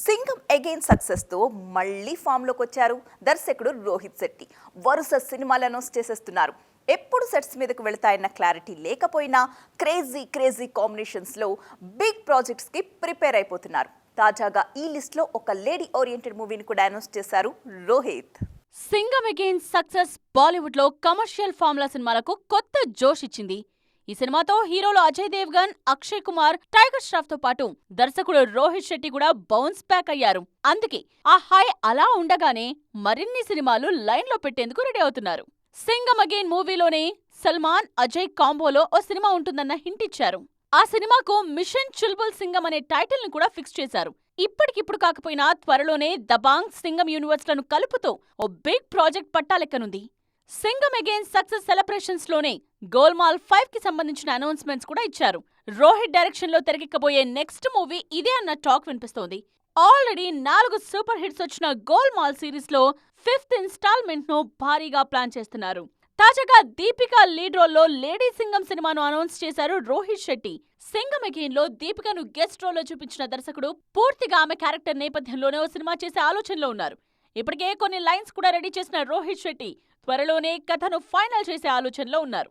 Singam again success తో మళ్ళీ form లోకి వచ్చారు దర్శకుడు రోహిత్ శెట్టి. వరుస సినిమాలు అనౌన్స్ చేసేస్తున్నారు. ఎప్పుడు సెట్స్ మీదకు వెళ్తాయన్న క్లారిటీ లేకపోయినా క్రేజీ కాంబినేషన్స్ లో బిగ్ ప్రాజెక్ట్స్ కి ప్రిపేర్ అయిపోతున్నారు. తాజాగా ఈ లిస్ట్ లో ఒక లేడీ ఓరియంటెడ్ మూవీని కూడా అనౌన్స్ చేశారు రోహిత్. సింగం అగైన్ సక్సెస్ బాలీవుడ్ లో కమర్షియల్ ఫార్ములా సినిమాలకు కొత్త జోష్ ఇచ్చింది. ఈ సినిమాతో హీరోలు అజయ్ దేవ్గన్, అక్షయ్ కుమార్, టైగర్ ష్రాఫ్ తో పాటు దర్శకుడు రోహిత్ శెట్టి కూడా బౌన్స్ బ్యాక్ అయ్యారు. అందుకే ఆ హై అలా ఉండగానే మరిన్ని సినిమాలు లైన్ లో పెట్టేందుకు రెడీ అవుతున్నారు. సింగం అగైన్ మూవీలోనే సల్మాన్, అజయ్ కాంబోలో ఓ సినిమా ఉంటుందన్న హింట్ ఇచ్చారు. ఆ సినిమాకు మిషన్ చుల్బుల్ సింగం అనే టైటిల్ ను కూడా ఫిక్స్ చేశారు. ఇప్పటికిప్పుడు కాకపోయినా త్వరలోనే దబాంగ్, సింగం యూనివర్స్ లను కలుపుతూ ఓ బిగ్ ప్రాజెక్ట్ పట్టాలెక్కనుంది. సింగం అగైన్ సక్సెస్ సెలబ్రేషన్స్ లోనే గోల్మాల్ 5 కి సంబంధించిన అనౌన్స్మెంట్స్ కూడా ఇచ్చారు. రోహిత్ డైరెక్షన్ లో తెరకెక్కబోయే నెక్స్ట్ మూవీ ఇదే అన్న టాక్ వినిపిస్తోంది. ఆల్రెడీ 4 సూపర్ హిట్స్ వచ్చిన గోల్మాల్ సిరీస్ లో 5th ఇన్స్టాల్మెంట్ ను భారీగా ప్లాన్ చేస్తున్నారు. తాజాగా దీపిక లీడ్ రోల్లో లేడీ సింగం సినిమాను అనౌన్స్ చేశారు రోహిత్ శెట్టి. సింగం అగైన్ లో దీపికను గెస్ట్ రోల్లో చూపించిన దర్శకుడు పూర్తిగా ఆమె క్యారెక్టర్ నేపథ్యంలోనే ఓ సినిమా చేసే ఆలోచనలో ఉన్నారు. ఇప్పటికే కొన్ని లైన్స్ కూడా రెడీ చేసిన రోహిత్ శెట్టి త్వరలోనే కథను ఫైనల్ చేసే ఆలోచనలో ఉన్నారు.